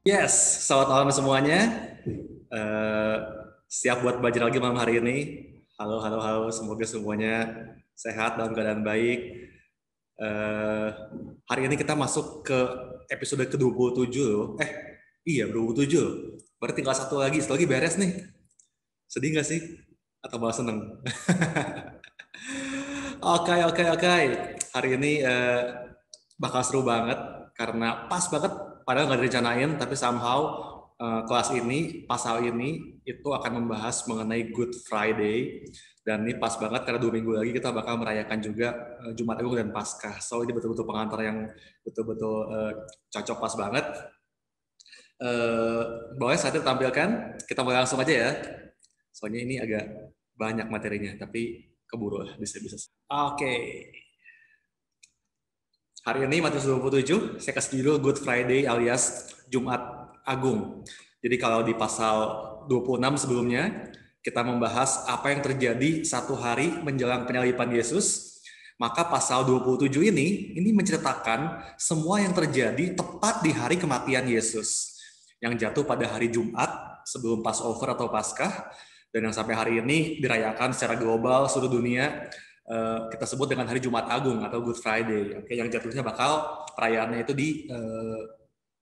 Yes, selamat malam semuanya. Eh, Siap buat belajar lagi malam hari ini. Halo, halo, halo. Semoga semuanya sehat dalam keadaan baik. Eh, Hari ini kita masuk ke episode ke-27 loh. Iya, 27 loh. Berarti tinggal satu lagi beres nih. Sedih nggak sih? Atau malah seneng? Oke, oke, oke. Hari ini bakal seru banget karena pas banget, padahal nggak direncanain, tapi somehow kelas ini, pasal ini itu akan membahas mengenai Good Friday, dan ini pas banget karena 2 minggu lagi kita bakal merayakan juga Jumat Agung dan Paskah. So ini betul-betul pengantar yang betul-betul cocok pas banget. Boleh saya tampilkan, kita mulai langsung aja ya. Soalnya ini agak banyak materinya, tapi keburu lah, bisa-bisa. Oke. Hari ini Matius 27, saya kasih judul Good Friday alias Jumat Agung. Jadi kalau di pasal 26 sebelumnya, kita membahas apa yang terjadi satu hari menjelang penyaliban Yesus, maka pasal 27 ini menceritakan semua yang terjadi tepat di hari kematian Yesus, yang jatuh pada hari Jumat sebelum Passover atau Paskah, dan yang sampai hari ini dirayakan secara global seluruh dunia. Kita sebut dengan hari Jumat Agung atau Good Friday. Oke, yang jatuhnya bakal perayaannya itu di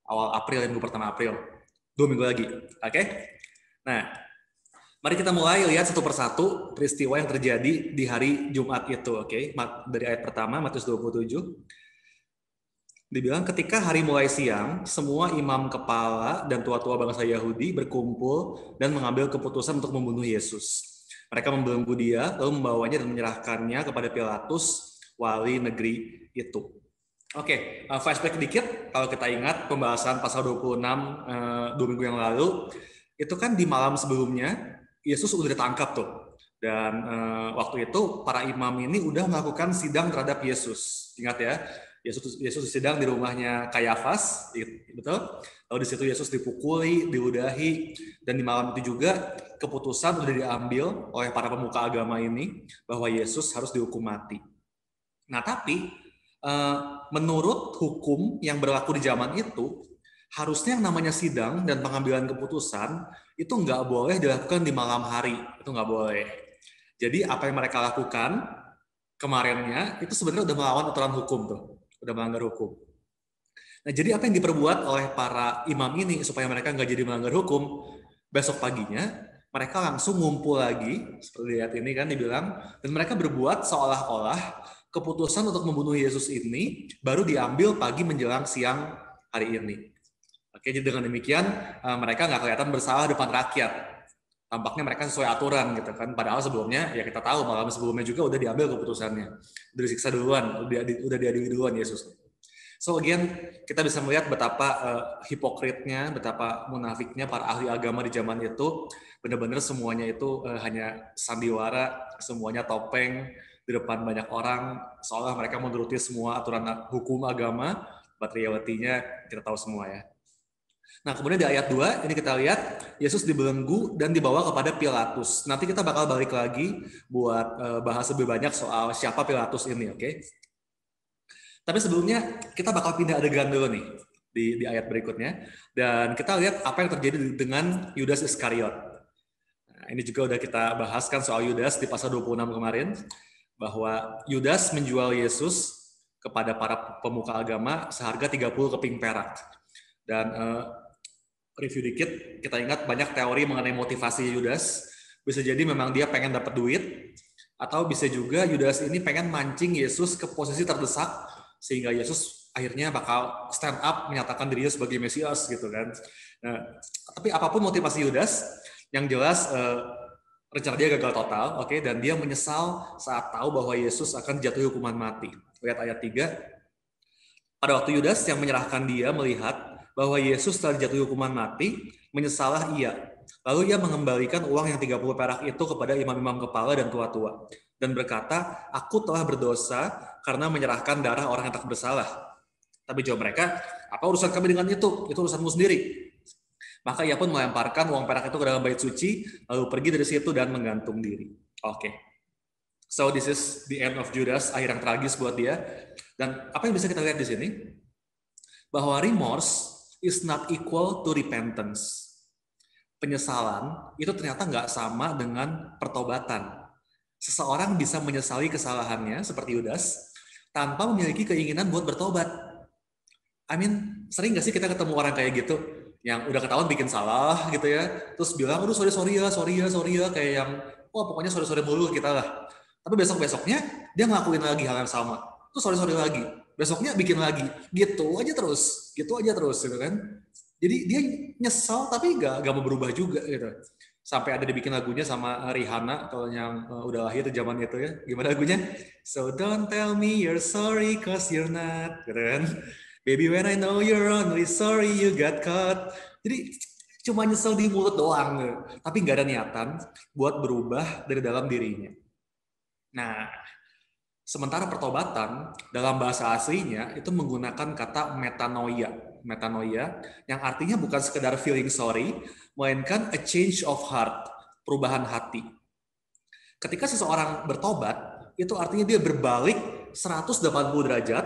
awal April, minggu pertama April. 2 minggu lagi. Oke. Nah, mari kita mulai lihat satu persatu peristiwa yang terjadi di hari Jumat itu. Oke, dari ayat pertama Matius 27. Dibilang ketika hari mulai siang, semua imam kepala dan tua-tua bangsa Yahudi berkumpul dan mengambil keputusan untuk membunuh Yesus. Mereka membelenggu dia, lalu membawanya dan menyerahkannya kepada Pilatus, wali negeri itu. Oke, flashback dikit, kalau kita ingat pembahasan pasal 26 2 minggu yang lalu, itu kan di malam sebelumnya, Yesus udah ditangkap tuh. Dan waktu itu para imam ini udah melakukan sidang terhadap Yesus. Ingat ya, Yesus sidang di rumahnya Kayafas, betul? Lalu di situ Yesus dipukuli, diludahi, dan di malam itu juga keputusan sudah diambil oleh para pemuka agama ini bahwa Yesus harus dihukum mati. Nah, tapi menurut hukum yang berlaku di zaman itu, harusnya yang namanya sidang dan pengambilan keputusan itu nggak boleh dilakukan di malam hari, itu nggak boleh. Jadi apa yang mereka lakukan kemarinnya itu sebenarnya udah melawan aturan hukum tuh, udah melanggar hukum. Nah, jadi apa yang diperbuat oleh para imam ini supaya mereka nggak jadi melanggar hukum? Besok paginya mereka langsung ngumpul lagi, seperti lihat ini kan dibilang, dan mereka berbuat seolah-olah keputusan untuk membunuh Yesus ini baru diambil pagi menjelang siang hari ini. Oke, jadi dengan demikian mereka nggak kelihatan bersalah depan rakyat. Tampaknya mereka sesuai aturan gitu kan. Padahal sebelumnya ya kita tahu malam sebelumnya juga udah diambil keputusannya. Udah disiksa duluan, udah diadili duluan Yesus. So again, kita bisa melihat betapa hipokritnya, betapa munafiknya para ahli agama di zaman itu. Benar-benar semuanya itu hanya sandiwara, semuanya topeng di depan banyak orang, seolah mereka menuruti semua aturan hukum agama, but reality-nya kita tahu semua ya. Nah, kemudian di ayat 2, ini kita lihat Yesus dibelenggu dan dibawa kepada Pilatus. Nanti kita bakal balik lagi buat bahas lebih banyak soal siapa Pilatus ini, oke? Tapi sebelumnya kita bakal pindah adegan dulu nih di ayat berikutnya, dan kita lihat apa yang terjadi dengan Yudas Iskariot. Nah, ini juga udah kita bahaskan soal Yudas di pasal 26 kemarin, bahwa Yudas menjual Yesus kepada para pemuka agama seharga 30 keping perak. Dan review dikit, kita ingat banyak teori mengenai motivasi Yudas. Bisa jadi memang dia pengen dapat duit, atau bisa juga Yudas ini pengen mancing Yesus ke posisi terdesak, sehingga Yesus akhirnya bakal stand up menyatakan dirinya sebagai Mesias gitu kan. Nah, tapi apapun motivasi Yudas, yang jelas rencana dia gagal total, oke, dan dia menyesal saat tahu bahwa Yesus akan jatuhi hukuman mati. Lihat ayat 3. Pada waktu Yudas yang menyerahkan dia melihat bahwa Yesus telah dijatuhi hukuman mati, menyesalah ia. Lalu ia mengembalikan uang yang 30 perak itu kepada imam-imam kepala dan tua-tua, dan berkata, aku telah berdosa karena menyerahkan darah orang yang tak bersalah. Tapi jawab mereka, apa urusan kami dengan itu? Itu urusanmu sendiri. Maka ia pun melemparkan uang perak itu ke dalam bait suci, lalu pergi dari situ dan menggantung diri. Oke. So this is the end of Judas, akhir yang tragis buat dia. Dan apa yang bisa kita lihat di sini? Bahwa remorse is not equal to repentance. Penyesalan itu ternyata nggak sama dengan pertobatan. Seseorang bisa menyesali kesalahannya seperti Yudas tanpa memiliki keinginan buat bertobat. Sering nggak sih kita ketemu orang kayak gitu yang udah ketahuan bikin salah gitu ya, terus bilang, aduh sorry ya, kayak yang, wah pokoknya sorry mulu kita lah. Tapi besoknya dia ngelakuin lagi hal yang sama, terus sorry lagi, besoknya bikin lagi, gitu aja terus gitu kan. Jadi dia nyesal tapi gak mau berubah juga gitu. Sampai ada dibikin lagunya sama Rihanna kalau yang udah lahir zaman itu ya. Gimana lagunya? So don't tell me you're sorry cause you're not, gitu kan. Baby when I know you're only sorry you got caught. Jadi cuma nyesel di mulut doang gitu. Tapi gak ada niatan buat berubah dari dalam dirinya. Nah, sementara pertobatan dalam bahasa aslinya itu menggunakan kata metanoia yang artinya bukan sekedar feeling sorry, melainkan a change of heart, perubahan hati. Ketika seseorang bertobat, itu artinya dia berbalik 180 derajat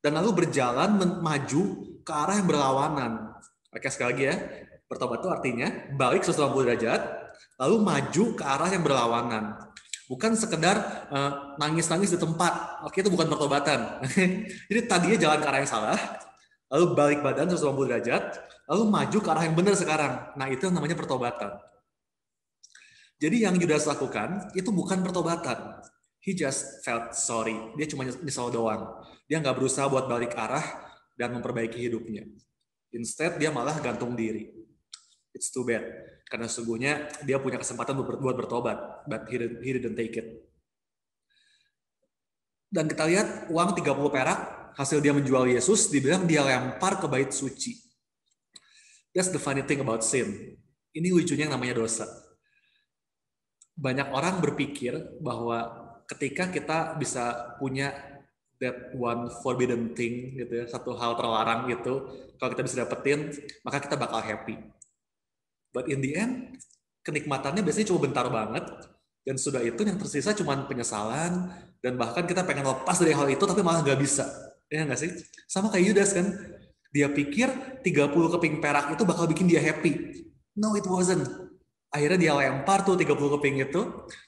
dan lalu berjalan maju ke arah yang berlawanan. Oke, sekali lagi ya. Bertobat itu artinya balik 180 derajat, lalu maju ke arah yang berlawanan. Bukan sekedar nangis-nangis di tempat. Oke, itu bukan pertobatan. Jadi tadinya jalan ke arah yang salah, lalu balik badan 180 derajat, lalu maju ke arah yang benar sekarang. Nah, itu namanya pertobatan. Jadi yang Yudas lakukan itu bukan pertobatan. He just felt sorry. Dia cuma nyesel doang. Dia nggak berusaha buat balik arah dan memperbaiki hidupnya. Instead, dia malah gantung diri. It's too bad. Karena sesungguhnya dia punya kesempatan buat bertobat, but he didn't take it. Dan kita lihat uang 30 perak, hasil dia menjual Yesus, dibilang dia lempar ke bait suci. That's the funny thing about sin. Ini lucunya yang namanya dosa. Banyak orang berpikir bahwa ketika kita bisa punya that one forbidden thing, gitu ya, satu hal terlarang gitu, kalau kita bisa dapetin, maka kita bakal happy. But in the end, kenikmatannya biasanya cuma bentar banget, dan sudah itu yang tersisa cuma penyesalan, dan bahkan kita pengen lepas dari hal itu, tapi malah nggak bisa. Ya nggak sih? Sama kayak Yudas kan, dia pikir 30 keping perak itu bakal bikin dia happy. No, it wasn't. Akhirnya dia lempar tuh 30 keping itu,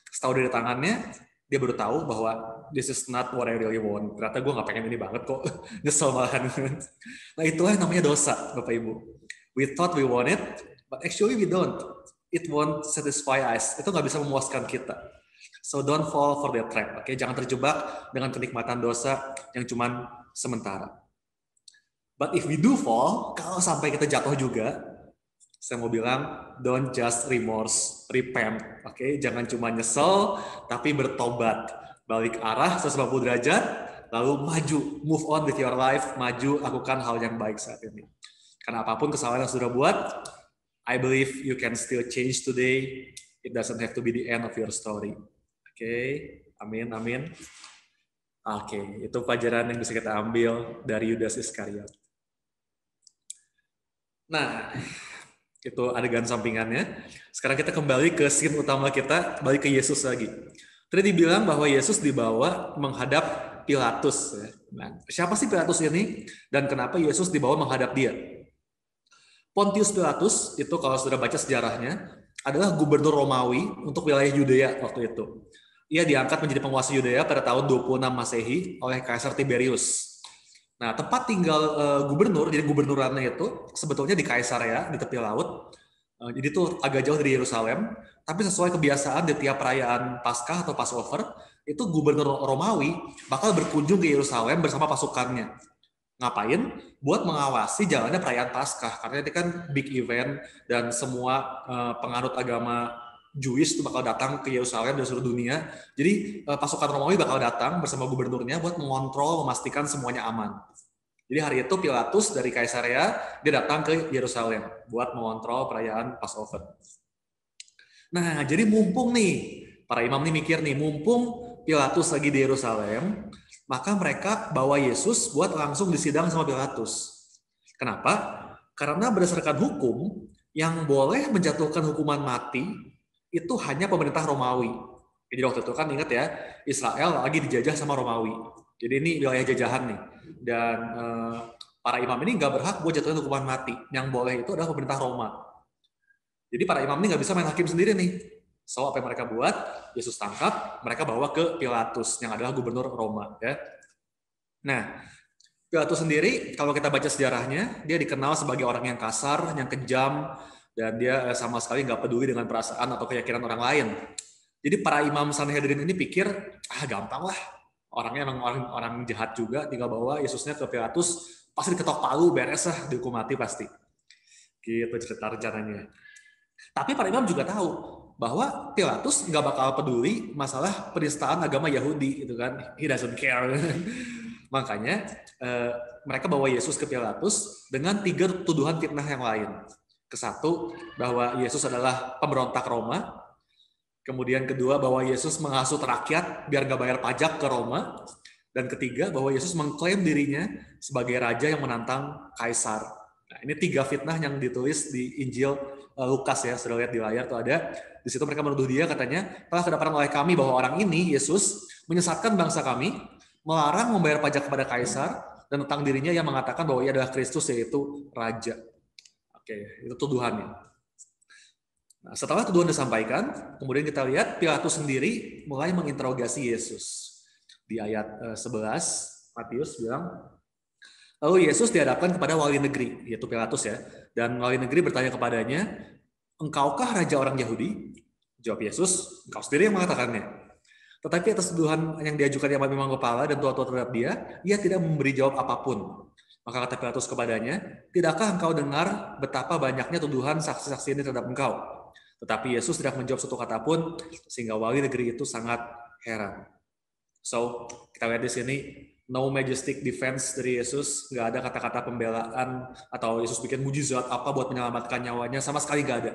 setahu dari tangannya, dia baru tahu bahwa this is not what I really want. Ternyata gue nggak pengen ini banget kok, nyesel malahan. Nah itulah yang namanya dosa, Bapak Ibu. We thought we want it, but actually we don't. It won't satisfy us. Itu nggak bisa memuaskan kita. So don't fall for that trap. Oke, jangan terjebak dengan kenikmatan dosa yang cuman sementara. But if we do fall, kalau sampai kita jatuh juga, saya mau bilang don't just remorse, repent. Oke, jangan cuma nyesel, tapi bertobat. Balik arah 180 derajat, lalu maju, move on with your life, maju, lakukan hal yang baik saat ini. Karena apapun kesalahan yang sudah buat, I believe you can still change today. It doesn't have to be the end of your story. Oke, amin. Oke, itu pelajaran yang bisa kita ambil dari Yudas Iskariot. Nah, itu adegan sampingannya. Sekarang kita kembali ke scene utama kita, balik ke Yesus lagi. Tadi dibilang bahwa Yesus dibawa menghadap Pilatus. Nah, siapa sih Pilatus ini? Dan kenapa Yesus dibawa menghadap dia? Pontius Pilatus itu kalau sudah baca sejarahnya adalah gubernur Romawi untuk wilayah Yudea waktu itu. Ia diangkat menjadi penguasa Yudea pada tahun 26 Masehi oleh Kaisar Tiberius. Nah, tempat tinggal gubernur, jadi gubernurannya itu sebetulnya di Kaisarea, di tepi laut. Jadi itu agak jauh dari Yerusalem, tapi sesuai kebiasaan di tiap perayaan Paskah atau Passover, itu gubernur Romawi bakal berkunjung ke Yerusalem bersama pasukannya. Ngapain? Buat mengawasi jalannya perayaan Paskah, karena itu kan big event dan semua penganut agama Jewish itu bakal datang ke Yerusalem dari seluruh dunia. Jadi pasukan Romawi bakal datang bersama gubernurnya buat mengontrol, memastikan semuanya aman. Jadi hari itu Pilatus dari Kaisarea dia datang ke Yerusalem buat mengontrol perayaan Passover. Nah, jadi mumpung nih para imam nih mikir nih, mumpung Pilatus lagi di Yerusalem, maka mereka bawa Yesus buat langsung disidang sama Pilatus. Kenapa? Karena berdasarkan hukum yang boleh menjatuhkan hukuman mati itu hanya pemerintah Romawi. Jadi waktu itu kan ingat ya, Israel lagi dijajah sama Romawi. Jadi ini wilayah jajahan nih. Dan Para imam ini nggak berhak buat jatuhin hukuman mati. Yang boleh itu adalah pemerintah Roma. Jadi para imam ini nggak bisa main hakim sendiri nih. So apa yang mereka buat? Yesus tangkap, mereka bawa ke Pilatus yang adalah gubernur Roma. Ya. Nah, Pilatus sendiri, kalau kita baca sejarahnya, dia dikenal sebagai orang yang kasar, yang kejam, dan dia sama sekali nggak peduli dengan perasaan atau keyakinan orang lain. Jadi para imam Sanhedrin ini pikir, gampang lah, orangnya emang orang jahat juga, tinggal bawa Yesusnya ke Pilatus, pasti diketok palu, beres lah, dihukum mati pasti. Gitu cerita rencananya. Tapi para imam juga tahu bahwa Pilatus nggak bakal peduli masalah penistaan agama Yahudi, gitu kan? He doesn't care. Makanya mereka bawa Yesus ke Pilatus dengan 3 tuduhan fitnah yang lain. Kesatu, bahwa Yesus adalah pemberontak Roma. Kemudian kedua, bahwa Yesus menghasut rakyat biar nggak bayar pajak ke Roma. Dan ketiga, bahwa Yesus mengklaim dirinya sebagai raja yang menantang kaisar. Nah, ini 3 fitnah yang ditulis di Injil Lukas ya, sudah lihat di layar tuh ada. Di situ mereka menuduh dia, katanya, telah kedapatan oleh kami bahwa orang ini, Yesus, menyesatkan bangsa kami, melarang membayar pajak kepada kaisar, dan tentang dirinya yang mengatakan bahwa ia adalah Kristus, yaitu raja. Oke, itu tuduhannya. Nah, setelah tuduhan disampaikan, kemudian kita lihat Pilatus sendiri mulai menginterogasi Yesus. Di ayat 11, Matius bilang, lalu Yesus dihadapkan kepada wali negeri, yaitu Pilatus ya. Dan wali negeri bertanya kepadanya, engkaukah raja orang Yahudi? Jawab Yesus, engkau sendiri yang mengatakannya. Tetapi atas tuduhan yang diajukan imam-imam kepala dan tua-tua terhadap dia, ia tidak memberi jawab apapun. Maka kata Pilatus kepadanya, tidakkah engkau dengar betapa banyaknya tuduhan saksi-saksi ini terhadap engkau? Tetapi Yesus tidak menjawab satu kata pun, sehingga wali negeri itu sangat heran. So, kita lihat di sini, no majestic defense dari Yesus, nggak ada kata-kata pembelaan, atau Yesus bikin mujizat apa buat menyelamatkan nyawanya, sama sekali nggak ada.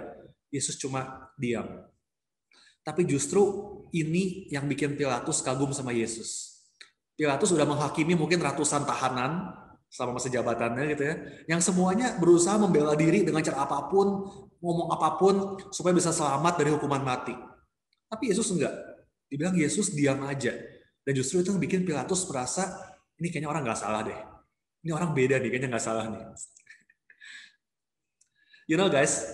Yesus cuma diam. Tapi justru ini yang bikin Pilatus kagum sama Yesus. Pilatus sudah menghakimi mungkin ratusan tahanan selama masa jabatannya gitu ya, yang semuanya berusaha membela diri dengan cara apapun, ngomong apapun supaya bisa selamat dari hukuman mati. Tapi Yesus enggak. Dibilang Yesus diam aja. Dan justru itu yang bikin Pilatus merasa ini kayaknya orang nggak salah deh. Ini orang beda nih, kayaknya nggak salah nih. You know guys,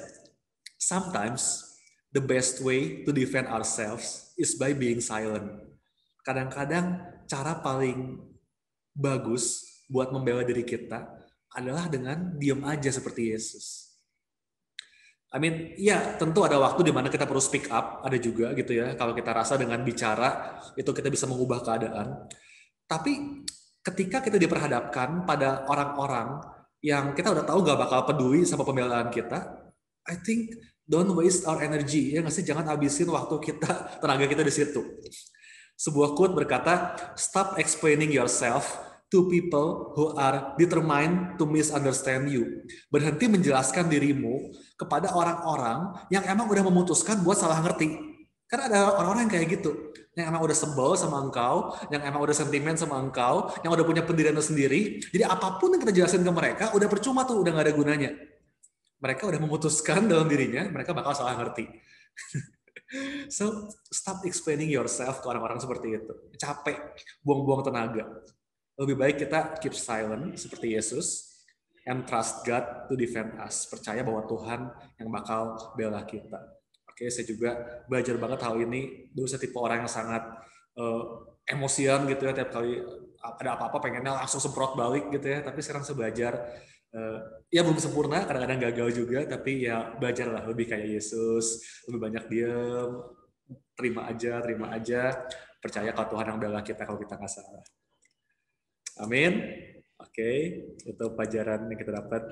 sometimes the best way to defend ourselves is by being silent. Kadang-kadang cara paling bagus buat membela diri kita adalah dengan diam aja seperti Yesus. I mean, ya tentu ada waktu di mana kita perlu speak up, ada juga gitu ya. Kalau kita rasa dengan bicara itu kita bisa mengubah keadaan. Tapi ketika kita diperhadapkan pada orang-orang yang kita udah tahu gak bakal peduli sama pembelaan kita, I think don't waste our energy. Ya nggak sih, jangan habisin waktu kita, tenaga kita di situ. Sebuah quote berkata, stop explaining yourself to people who are determined to misunderstand you. Berhenti menjelaskan dirimu kepada orang-orang yang emang udah memutuskan buat salah ngerti. Karena ada orang-orang yang kayak gitu, yang emang udah sebel sama engkau, yang emang udah sentimen sama engkau, yang udah punya pendiriannya sendiri. Jadi apapun yang kita jelasin ke mereka, udah percuma tuh, udah gak ada gunanya. Mereka udah memutuskan dalam dirinya, mereka bakal salah ngerti. So, stop explaining yourself ke orang-orang seperti itu. Capek, buang-buang tenaga. Lebih baik kita keep silent seperti Yesus and trust God to defend us. Percaya bahwa Tuhan yang bakal bela kita. Oke, saya juga belajar banget hal ini. Dulu saya tipe orang yang sangat emosian gitu ya, tiap kali ada apa-apa pengennya langsung semprot balik gitu ya. Tapi sekarang saya belajar, ya belum sempurna, kadang-kadang gagal juga, tapi ya belajarlah lebih kayak Yesus, lebih banyak diam, terima aja, percaya kalau Tuhan yang bela kita kalau kita nggak salah. Amin. Oke, itu pelajaran yang kita dapat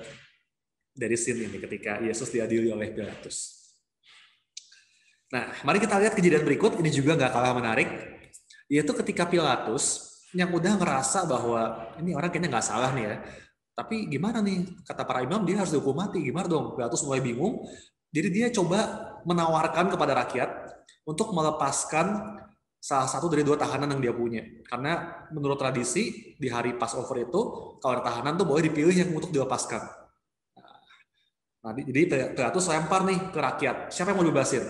dari scene ini ketika Yesus diadili oleh Pilatus. Nah, mari kita lihat kejadian berikut, ini juga nggak kalah menarik, yaitu ketika Pilatus yang udah ngerasa bahwa ini orang kayaknya nggak salah nih ya, tapi gimana nih, kata para imam dia harus dihukum mati, gimana dong? Pilatus mulai bingung, jadi dia coba menawarkan kepada rakyat untuk melepaskan salah satu dari 2 tahanan yang dia punya. Karena menurut tradisi, di hari Passover itu, kalau ada tahanan tuh boleh dipilih yang untuk dilepaskan. Nah, jadi Pilatus lempar nih ke rakyat. Siapa yang mau dibebasin?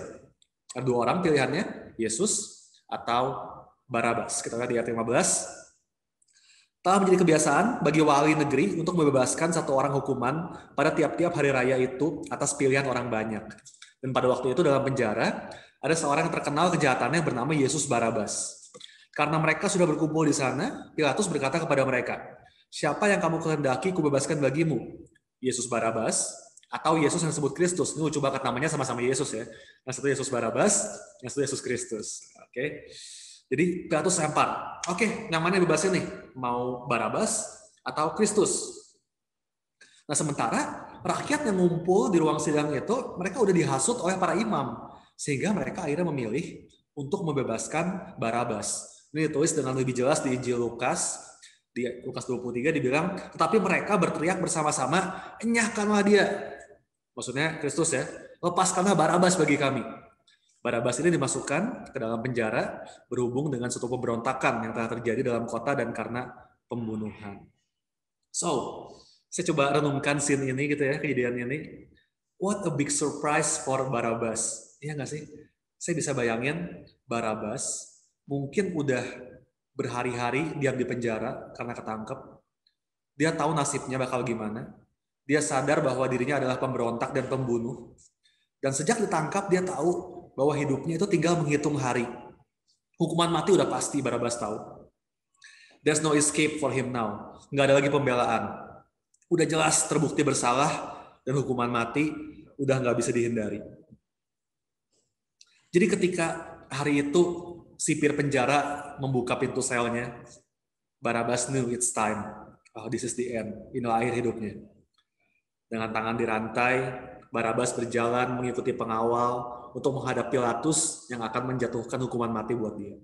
Ada 2 orang pilihannya, Yesus atau Barabas. Kita lihat di ayat 15. Telah menjadi kebiasaan bagi wali negeri untuk membebaskan satu orang hukuman pada tiap-tiap hari raya itu atas pilihan orang banyak. Dan pada waktu itu dalam penjara, ada seorang yang terkenal kejahatannya bernama Yesus Barabas. Karena mereka sudah berkumpul di sana, Pilatus berkata kepada mereka, "Siapa yang kamu kehendaki kubebaskan bagimu? Yesus Barabas atau Yesus yang disebut Kristus?" Ini lucu banget, namanya sama-sama Yesus ya. Yang satu Yesus Barabas, yang satu Yesus Kristus. Oke. Jadi Pilatus lempar. Oke, yang mana bebasin nih? Mau Barabas atau Kristus? Nah, sementara rakyat yang ngumpul di ruang sidang itu, mereka udah dihasut oleh para imam. Sehingga mereka akhirnya memilih untuk membebaskan Barabas. Ini ditulis dengan lebih jelas di Injil Lukas. Di Lukas 23 dibilang, tetapi mereka berteriak bersama-sama, "Enyahkanlah dia." Maksudnya Kristus ya. "Lepaskanlah Barabas bagi kami." Barabas ini dimasukkan ke dalam penjara berhubung dengan suatu pemberontakan yang telah terjadi dalam kota dan karena pembunuhan. So, saya coba renungkan scene ini gitu ya, kejadian ini. What a big surprise for Barabas. Iya nggak sih? Saya bisa bayangin Barabas mungkin udah berhari-hari diam di penjara karena ketangkep. Dia tahu nasibnya bakal gimana. Dia sadar bahwa dirinya adalah pemberontak dan pembunuh. Dan sejak ditangkap dia tahu bahwa hidupnya itu tinggal menghitung hari. Hukuman mati udah pasti, Barabas tahu. There's no escape for him now. Nggak ada lagi pembelaan. Udah jelas terbukti bersalah dan hukuman mati udah nggak bisa dihindari. Jadi ketika hari itu sipir penjara membuka pintu selnya, Barabas knew it's time. Oh, this is the end. Inilah akhir hidupnya. Dengan tangan dirantai, Barabas berjalan mengikuti pengawal untuk menghadap Pilatus yang akan menjatuhkan hukuman mati buat dia.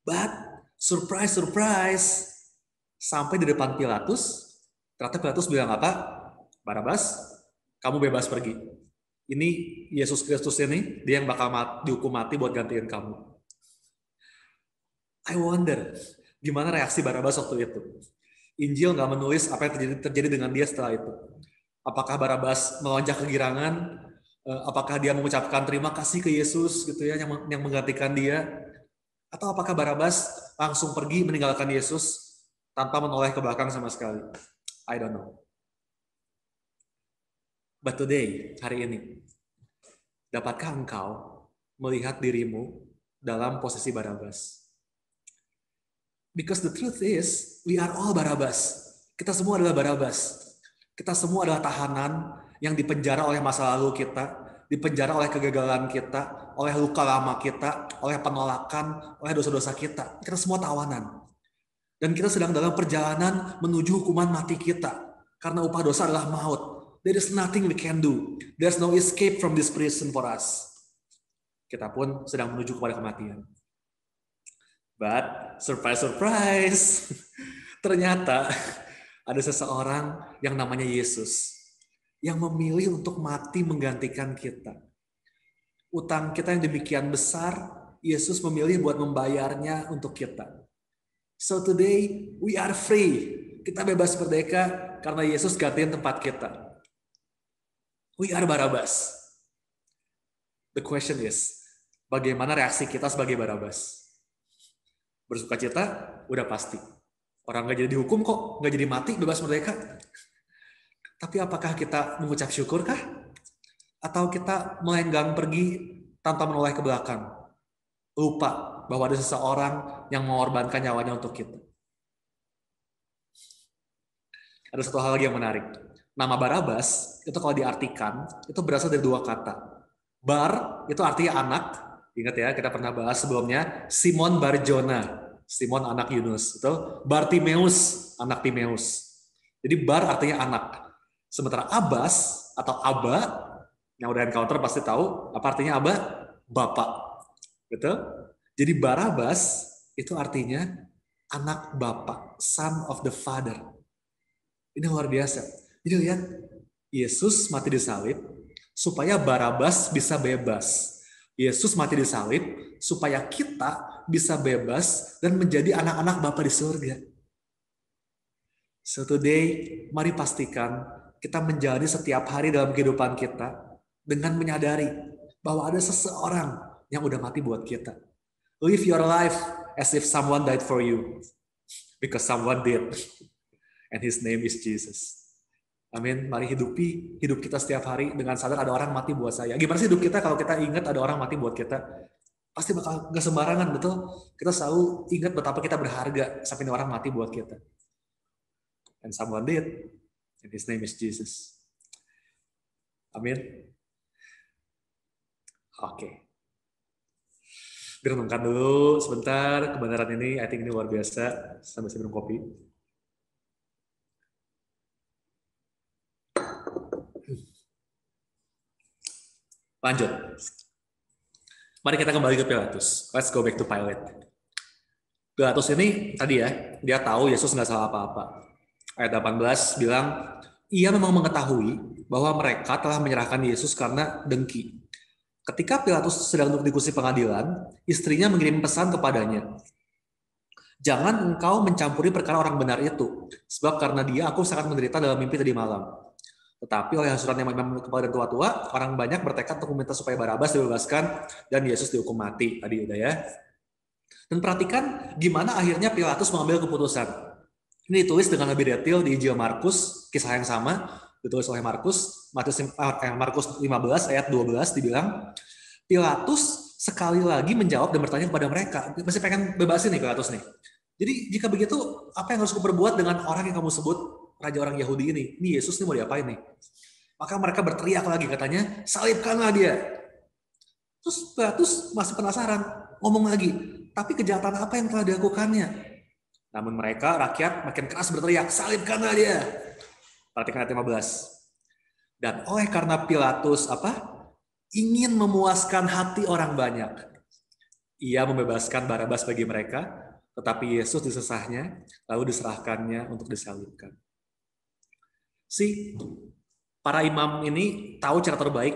But, surprise, surprise, sampai di depan Pilatus, ternyata Pilatus bilang apa? "Barabas, kamu bebas pergi. Ini Yesus Kristus ini, dia yang bakal dihukum mati buat gantiin kamu." I wonder, gimana reaksi Barabas waktu itu? Injil nggak menulis apa yang terjadi dengan dia setelah itu. Apakah Barabas melonjak kegirangan? Apakah dia mengucapkan terima kasih ke Yesus gitu ya yang menggantikan dia? Atau apakah Barabas langsung pergi meninggalkan Yesus tanpa menoleh ke belakang sama sekali? I don't know. But today, hari ini, dapatkah engkau melihat dirimu dalam posisi Barabas? Because the truth is, we are all Barabas. Kita semua adalah Barabas. Kita semua adalah tahanan yang dipenjara oleh masa lalu kita, dipenjara oleh kegagalan kita, oleh luka lama kita, oleh penolakan, oleh dosa-dosa kita. Kita semua tawanan. Dan kita sedang dalam perjalanan menuju hukuman mati kita. Karena upah dosa adalah maut. There is nothing we can do. There's no escape from this prison for us. Kita pun sedang menuju kepada kematian. But, surprise, surprise. Ternyata ada seseorang yang namanya Yesus yang memilih untuk mati menggantikan kita. Utang kita yang demikian besar, Yesus memilih buat membayarnya untuk kita. So today, we are free. Kita bebas merdeka karena Yesus gantiin tempat kita. We are Barabas. The question is, bagaimana reaksi kita sebagai Barabas? Bersuka cita, udah pasti. Orang nggak jadi dihukum kok, nggak jadi mati, bebas merdeka. Tapi apakah kita mengucap syukur kah? Atau kita melenggang pergi tanpa menoleh ke belakang? Lupa bahwa ada seseorang yang mengorbankan nyawanya untuk kita. Ada satu hal lagi yang menarik. Nama Barabas, itu kalau diartikan, itu berasal dari dua kata. Bar, itu artinya anak. Ingat ya, kita pernah bahas sebelumnya. Simon Barjona. Simon anak Yunus. Itu Bartimeus, anak Timeus. Jadi bar artinya anak. Sementara Abbas atau Aba, yang udah encounter pasti tahu, apa artinya Aba? Bapak. Betul? Jadi Barabas itu artinya anak bapak, son of the father. Ini luar biasa. Jadi lihat, Yesus mati disalib supaya Barabas bisa bebas. Yesus mati disalib supaya kita bisa bebas dan menjadi anak-anak Bapa di surga. So today, mari pastikan kita menjalani setiap hari dalam kehidupan kita dengan menyadari bahwa ada seseorang yang udah mati buat kita. Live your life as if someone died for you. Because someone did. And his name is Jesus. Amin. Mari hidupi hidup kita setiap hari dengan sadar ada orang mati buat saya. Gimana sih hidup kita kalau kita ingat ada orang mati buat kita? Pasti bakal gak sembarangan, betul? Kita selalu ingat betapa kita berharga sampai orang mati buat kita. And someone did. And his name is Jesus. Amin. Oke. Direnungkan dulu sebentar kebenaran ini. I think ini luar biasa. Sambil saya minum kopi. Lanjut. Mari kita kembali ke Pilatus. Let's go back to Pilate. Pilatus ini tadi ya, dia tahu Yesus nggak salah apa-apa. Ayat 18 bilang, ia memang mengetahui bahwa mereka telah menyerahkan Yesus karena dengki. Ketika Pilatus sedang duduk di kursi pengadilan, istrinya mengirim pesan kepadanya. Jangan engkau mencampuri perkara orang benar itu, sebab karena dia aku sangat menderita dalam mimpi tadi malam. Tetapi oleh hasutan imam kepala dan tua-tua, orang banyak bertekad untuk meminta supaya Barabas dibebaskan dan Yesus dihukum mati. Tadi udah ya. Dan perhatikan gimana akhirnya Pilatus mengambil keputusan. Ini ditulis dengan lebih detail di Injil Markus, kisah yang sama, ditulis oleh Markus 15 ayat 12 dibilang, Pilatus sekali lagi menjawab dan bertanya kepada mereka, masih pengen bebasin nih Pilatus nih. Jadi jika begitu, apa yang harus kuperbuat dengan orang yang kamu sebut raja orang Yahudi ini? Ini Yesus ini mau diapain nih? Maka mereka berteriak lagi katanya, salibkanlah dia. Terus Pilatus masih penasaran, ngomong lagi, tapi kejahatan apa yang telah dilakukannya? Namun mereka, rakyat makin keras berteriak, salibkanlah dia. Perhatikan ayat 15. Dan oleh karena Pilatus ingin memuaskan hati orang banyak, ia membebaskan Barabas bagi mereka, tetapi Yesus disesahnya, lalu diserahkannya untuk disalibkan. Para imam ini tahu cara terbaik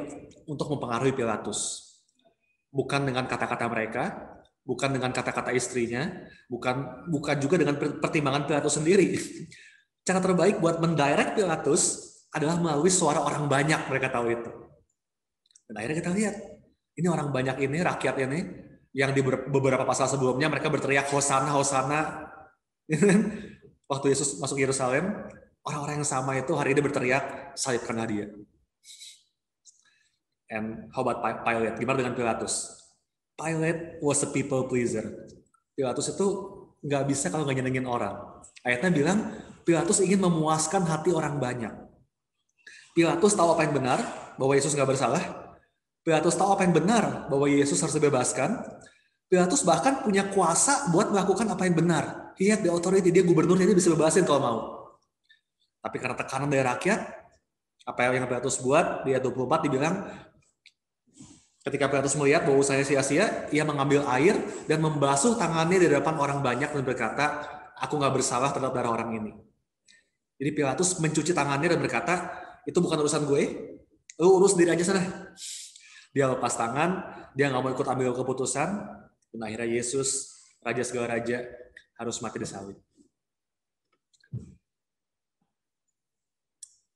untuk mempengaruhi Pilatus. Bukan dengan kata-kata mereka, bukan dengan kata-kata istrinya, bukan juga dengan pertimbangan Pilatus sendiri. Cara terbaik buat mendirect Pilatus adalah melalui suara orang banyak, mereka tahu itu. Dan akhirnya kita lihat, ini orang banyak ini, rakyat ini, yang di beberapa pasal sebelumnya mereka berteriak, Hosana, Hosana. Waktu Yesus masuk Yerusalem, orang-orang yang sama itu hari ini berteriak, salibkanlah dia. And how about Pilate? Gimana dengan Pilatus? Pilate was a people pleaser. Pilatus itu nggak bisa kalau nggak nyenengin orang. Ayatnya bilang, Pilatus ingin memuaskan hati orang banyak. Pilatus tahu apa yang benar, bahwa Yesus nggak bersalah. Pilatus tahu apa yang benar, bahwa Yesus harus dibebaskan. Pilatus bahkan punya kuasa buat melakukan apa yang benar. He had the authority, dia gubernur, dia bisa bebasin kalau mau. Tapi karena tekanan dari rakyat, apa yang Pilatus buat, di ayat 24 dibilang, ketika Pilatus melihat bahwa usahanya sia-sia, ia mengambil air dan membasuh tangannya di depan orang banyak dan berkata, aku nggak bersalah terhadap darah orang ini. Jadi Pilatus mencuci tangannya dan berkata, itu bukan urusan gue, lu urus diri aja sana. Dia lepas tangan, dia nggak mau ikut ambil keputusan, dan akhirnya Yesus, Raja segala raja, harus mati disalib.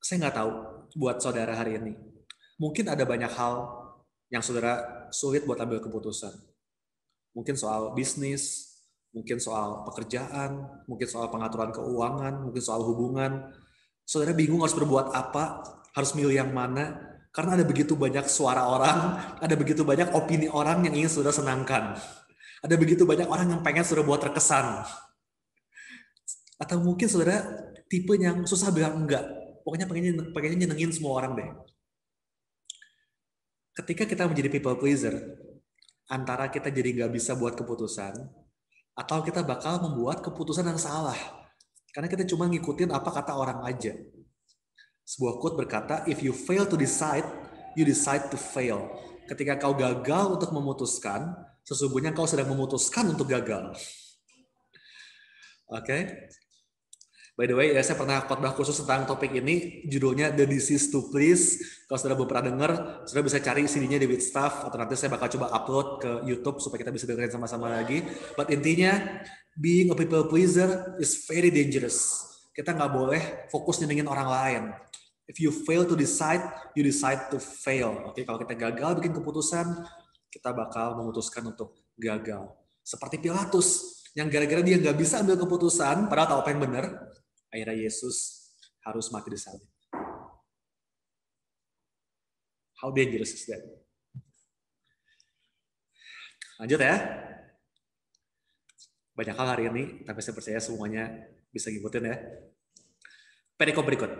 Saya nggak tahu buat saudara hari ini. Mungkin ada banyak hal yang saudara sulit buat ambil keputusan. Mungkin soal bisnis, mungkin soal pekerjaan, mungkin soal pengaturan keuangan, mungkin soal hubungan. Saudara bingung harus berbuat apa, harus milih yang mana, karena ada begitu banyak suara orang, ada begitu banyak opini orang yang ingin saudara senangkan. Ada begitu banyak orang yang pengen saudara buat terkesan. Atau mungkin saudara tipe yang susah bilang enggak. Pokoknya pengennya nyenengin semua orang deh. Ketika kita menjadi people pleaser, antara kita jadi nggak bisa buat keputusan, atau kita bakal membuat keputusan yang salah. Karena kita cuma ngikutin apa kata orang aja. Sebuah quote berkata, if you fail to decide, you decide to fail. Ketika kau gagal untuk memutuskan, sesungguhnya kau sedang memutuskan untuk gagal. Oke. By the way, saya pernah khotbah khusus tentang topik ini, judulnya The Disease to Please. Kalau saudara belum pernah dengar, saudara bisa cari CD-nya di Witstaff, atau nanti saya bakal coba upload ke YouTube supaya kita bisa dengerin sama-sama lagi. But intinya, being a people pleaser is very dangerous. Kita nggak boleh fokus nyenengin orang lain. If you fail to decide, you decide to fail. Oke, kalau kita gagal bikin keputusan, kita bakal memutuskan untuk gagal. Seperti Pilatus. Yang gara-gara dia nggak bisa ambil keputusan, padahal tahu apa yang benar, akhirnya Yesus harus mati di salib. How dangerous is that? Lanjut ya. Banyak hal hari ini, tapi saya percaya semuanya bisa ngikutin ya. Perikop berikut.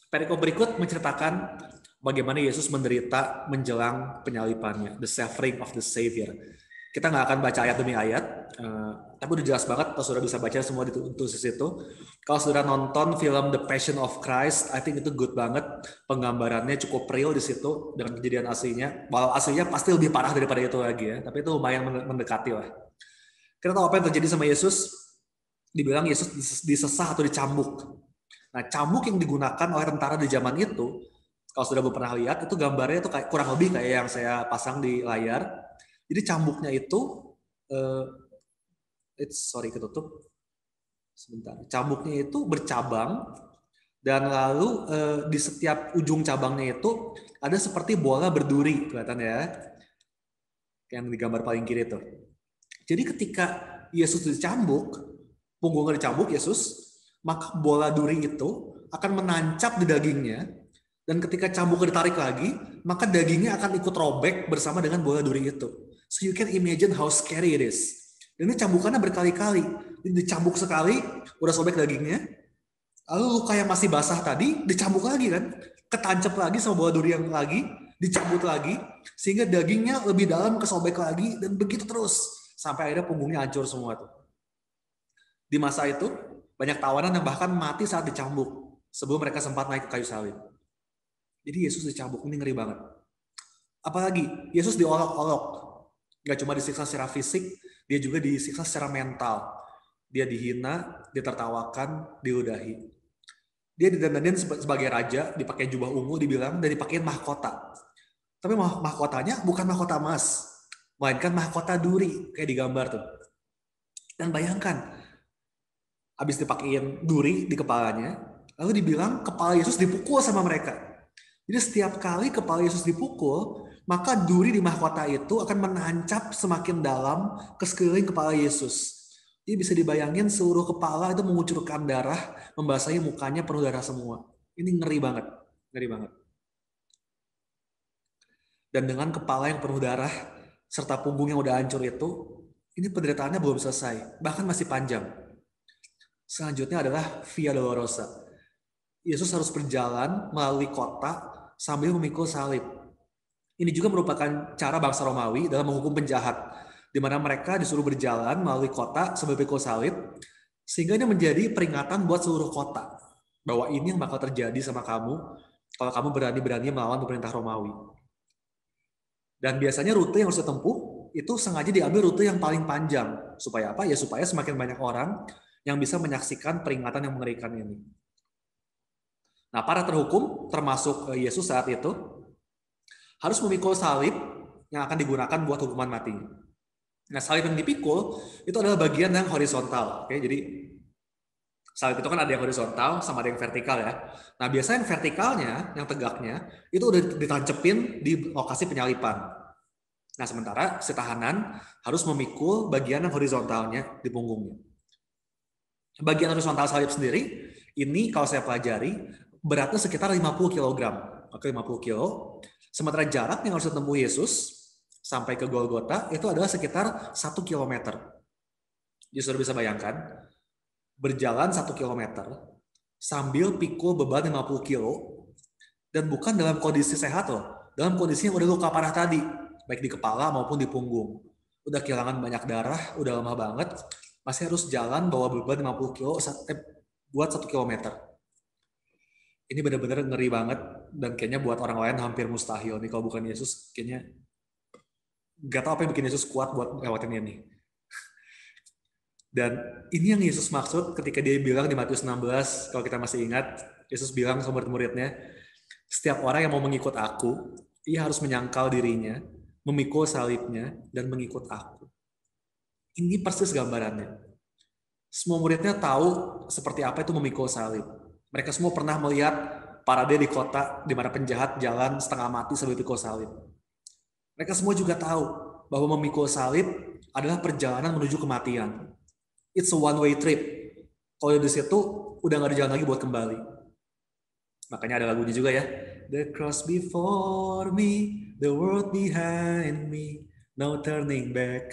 Perikop berikut menceritakan bagaimana Yesus menderita menjelang penyalipannya, the suffering of the Savior. Kita nggak akan baca ayat demi ayat, tapi udah jelas banget kalau saudara bisa baca semua di situ. Kalau saudara nonton film The Passion of Christ, I think itu good banget. Penggambarannya cukup real di situ dengan kejadian aslinya. Walau aslinya pasti lebih parah daripada itu lagi ya, tapi itu lumayan mendekati lah. Kita tahu apa yang terjadi sama Yesus? Dibilang Yesus disesah atau dicambuk. Nah, cambuk yang digunakan oleh tentara di zaman itu, kalau sudah pernah lihat, itu gambarnya itu kayak kurang lebih kayak yang saya pasang di layar. Jadi cambuknya itu, ketutup. Sebentar. Cambuknya itu bercabang dan lalu di setiap ujung cabangnya itu ada seperti bola berduri, kelihatan ya, yang digambar paling kiri itu. Jadi ketika Yesus dicambuk, punggungnya dicambuk Yesus, maka bola duri itu akan menancap di dagingnya, dan ketika cambuknya ditarik lagi, maka dagingnya akan ikut robek bersama dengan bola duri itu. So you can imagine how scary it is. Dan ini cambukannya berkali-kali. Dicambuk sekali, udah sobek dagingnya, lalu luka yang masih basah tadi dicambuk lagi kan, ketancap lagi sama bola duri yang lagi, dicambuk lagi, sehingga dagingnya lebih dalam kesobek lagi, dan begitu terus sampai akhirnya punggungnya hancur semua tuh. Di masa itu banyak tawanan yang bahkan mati saat dicambuk sebelum mereka sempat naik ke kayu salib. Jadi Yesus dicambuk, ini ngeri banget. Apalagi Yesus diolok-olok, nggak cuma disiksa secara fisik, dia juga disiksa secara mental. Dia dihina, ditertawakan, diludahi. Dia didandanin sebagai raja, dipakai jubah ungu, dibilang, dan dipakein mahkota. Tapi mahkotanya bukan mahkota emas, melainkan mahkota duri, kayak digambar tuh. Dan bayangkan, habis dipakein duri di kepalanya, lalu dibilang kepala Yesus dipukul sama mereka. Jadi setiap kali kepala Yesus dipukul, maka duri di mahkota itu akan menancap semakin dalam ke sekeliling kepala Yesus. Jadi bisa dibayangin seluruh kepala itu mengucurkan darah, membasahi mukanya penuh darah semua. Ini ngeri banget, ngeri banget. Dan dengan kepala yang penuh darah, serta punggung yang udah hancur itu, ini penderitaannya belum selesai, bahkan masih panjang. Selanjutnya adalah Via Dolorosa. Yesus harus berjalan melalui kota sambil memikul salib. Ini juga merupakan cara bangsa Romawi dalam menghukum penjahat, di mana mereka disuruh berjalan melalui kota sambil memikul salib, sehingga ini menjadi peringatan buat seluruh kota bahwa ini yang bakal terjadi sama kamu kalau kamu berani-berani melawan pemerintah Romawi. Dan biasanya rute yang harus ditempuh itu sengaja diambil rute yang paling panjang. Supaya apa? Ya supaya semakin banyak orang yang bisa menyaksikan peringatan yang mengerikan ini. Nah, para terhukum, termasuk Yesus saat itu, harus memikul salib yang akan digunakan buat hukuman mati. Nah, salib yang dipikul itu adalah bagian yang horizontal. Oke, jadi salib itu kan ada yang horizontal sama ada yang vertikal ya. Nah, biasanya yang vertikalnya, yang tegaknya, itu udah ditancepin di lokasi penyalipan. Nah, sementara si tahanan harus memikul bagian yang horizontalnya di punggungnya. Bagian horizontal salib sendiri, ini kalau saya pelajari, beratnya sekitar 50 kg. Oke, 50 kilo. Sementara jarak yang harus ditempuh Yesus sampai ke Golgota itu adalah sekitar 1 km. Jadi sudah bisa bayangkan, berjalan 1 km sambil pikul beban 50 kilo, dan bukan dalam kondisi sehat loh, dalam kondisi yang udah luka parah tadi, baik di kepala maupun di punggung. Udah kehilangan banyak darah, udah lemah banget, masih harus jalan bawa beban 50 kilo buat 1 km. Ini benar-benar ngeri banget, dan kayaknya buat orang lain hampir mustahil nih kalau bukan Yesus. Kayaknya nggak tahu apa yang bikin Yesus kuat buat lewatin ini. Dan ini yang Yesus maksud ketika dia bilang di Matius 16, kalau kita masih ingat, Yesus bilang sama murid-muridnya, setiap orang yang mau mengikut aku, ia harus menyangkal dirinya, memikul salibnya, dan mengikut aku. Ini persis gambarannya. Semua muridnya tahu seperti apa itu memikul salib. Mereka semua pernah melihat parade di kota di mana penjahat jalan setengah mati sambil pikul salib. Mereka semua juga tahu bahwa memikul salib adalah perjalanan menuju kematian. It's a one way trip. Kalau di situ udah nggak ada jalan lagi buat kembali. Makanya ada lagunya juga ya. The cross before me, the world behind me, no turning back,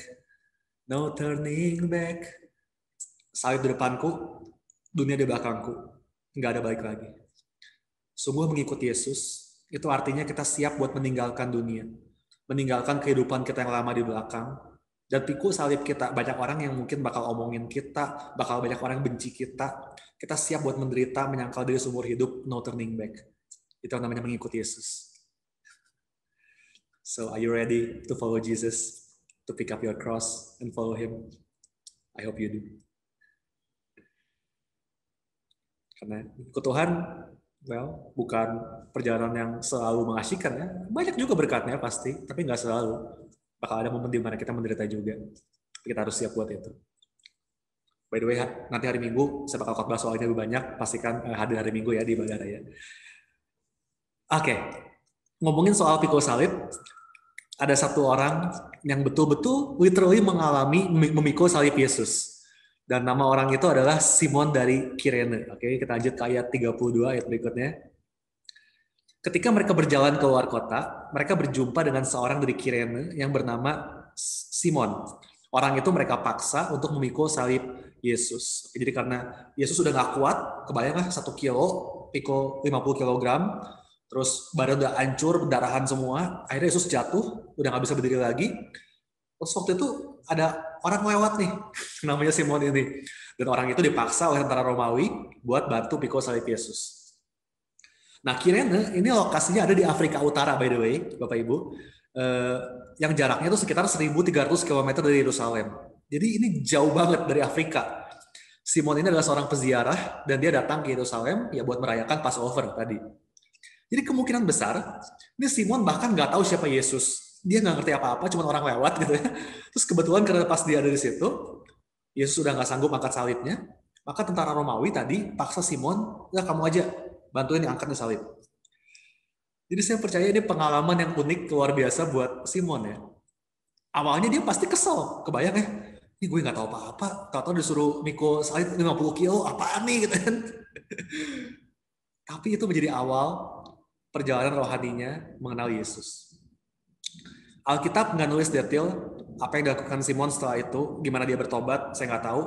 no turning back. Salib di depanku, dunia di belakangku, nggak ada balik lagi. Sungguh mengikuti Yesus, itu artinya kita siap buat meninggalkan dunia, meninggalkan kehidupan kita yang lama di belakang, dan pikul salib kita. Banyak orang yang mungkin bakal omongin kita, bakal banyak orang yang benci kita. Kita siap buat menderita, menyangkal diri seumur hidup, no turning back. Itu yang namanya mengikuti Yesus. So, are you ready to follow Jesus? To pick up your cross and follow Him? I hope you do. Karena ikut Tuhan, well, bukan perjalanan yang selalu mengasyikan ya. Banyak juga berkatnya pasti, tapi nggak selalu. Bakal ada momen di mana kita menderita juga. Kita harus siap buat itu. By the way, nanti hari Minggu saya bakal khotbah soalnya lebih banyak. Pastikan hadir hari Minggu ya di Ibadah Raya. Oke, ngomongin soal pikul salib, ada satu orang yang betul-betul literally mengalami memikul salib Yesus. Dan nama orang itu adalah Simon dari Kirene. Oke, kita lanjut ke ayat 32 ayat berikutnya. Ketika mereka berjalan ke luar kota, mereka berjumpa dengan seorang dari Kirene yang bernama Simon. Orang itu mereka paksa untuk memikul salib Yesus. Jadi karena Yesus sudah nggak kuat, kebayang lah 1 kilo, pikul 50 kilogram, terus badan udah hancur, pendarahan semua, akhirnya Yesus jatuh, udah nggak bisa berdiri lagi. Terus waktu itu ada orang lewat nih, namanya Simon ini. Dan orang itu dipaksa oleh tentara Romawi buat bantu pikul salib Yesus. Nah, Kirene ini lokasinya ada di Afrika Utara, by the way, Bapak Ibu. Yang jaraknya itu sekitar 1.300 km dari Yerusalem. Jadi ini jauh banget dari Afrika. Simon ini adalah seorang peziarah dan dia datang ke Yerusalem ya buat merayakan Passover tadi. Jadi kemungkinan besar, ini Simon bahkan nggak tahu siapa Yesus. Dia nggak ngerti apa-apa, cuma orang lewat gitu ya. Terus kebetulan karena pas dia ada di situ, Yesus sudah nggak sanggup angkat salibnya, maka tentara Romawi tadi paksa Simon, ya kamu aja bantuin angkatnya salib. Jadi saya percaya ini pengalaman yang unik, luar biasa buat Simon ya. Awalnya dia pasti kesel, kebayang ya. Ini gue nggak tahu apa-apa, tahu-tahu disuruh mikul salib 50 kilo, apaan nih gitu kan. Tapi itu menjadi awal perjalanan rohaninya mengenal Yesus. Alkitab nggak nulis detail apa yang dilakukan Simon setelah itu, gimana dia bertobat, saya nggak tahu.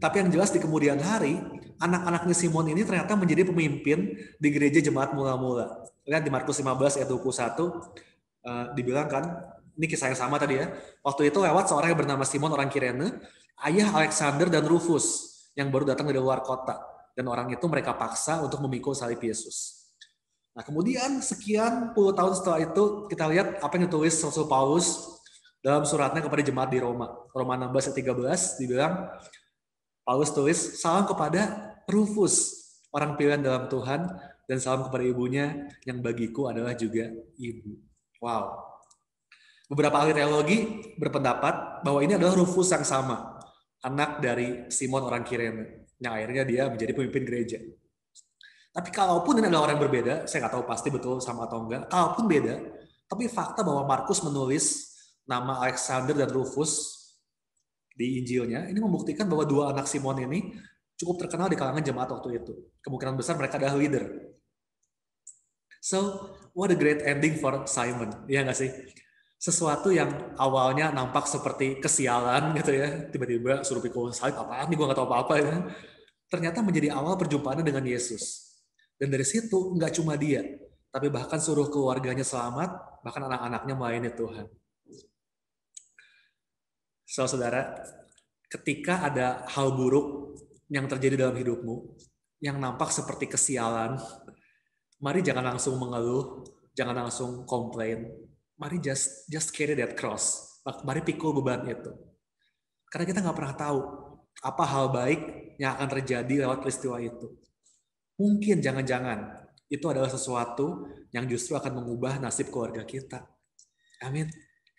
Tapi yang jelas di kemudian hari, anak-anaknya Simon ini ternyata menjadi pemimpin di gereja jemaat mula-mula. Lihat di Markus 15 ayat 21, dibilang kan, ini kisah yang sama tadi ya. Waktu itu lewat seorang yang bernama Simon orang Kirene, ayah Alexander dan Rufus, yang baru datang dari luar kota. Dan orang itu mereka paksa untuk memikul salib Yesus. Nah kemudian sekian puluh tahun setelah itu, kita lihat apa yang ditulis Rasul Paulus dalam suratnya kepada jemaat di Roma. Roma 16 ayat 13 dibilang, Paulus tulis, salam kepada Rufus, orang pilihan dalam Tuhan, dan salam kepada ibunya yang bagiku adalah juga ibu. Wow. Beberapa ahli teologi berpendapat bahwa ini adalah Rufus yang sama, anak dari Simon orang Kirene, yang akhirnya dia menjadi pemimpin gereja. Tapi kalaupun ini adalah orang yang berbeda, saya nggak tahu pasti betul sama atau enggak, kalaupun beda, tapi fakta bahwa Markus menulis nama Alexander dan Rufus di Injilnya, ini membuktikan bahwa dua anak Simon ini cukup terkenal di kalangan jemaat waktu itu. Kemungkinan besar mereka adalah leader. So, what a great ending for Simon, ya nggak sih? Sesuatu yang awalnya nampak seperti kesialan gitu ya, tiba-tiba suruh pikul salib, apaan nih, gue nggak tahu apa-apa ya. Ternyata menjadi awal perjumpaannya dengan Yesus. Dan dari situ nggak cuma dia, tapi bahkan seluruh keluarganya selamat, bahkan anak-anaknya melayani Tuhan. So, saudara, ketika ada hal buruk yang terjadi dalam hidupmu, yang nampak seperti kesialan, mari jangan langsung mengeluh, jangan langsung komplain. Mari just carry that cross. Mari pikul beban itu. Karena kita nggak pernah tahu apa hal baik yang akan terjadi lewat peristiwa itu. Mungkin jangan-jangan itu adalah sesuatu yang justru akan mengubah nasib keluarga kita. Amin.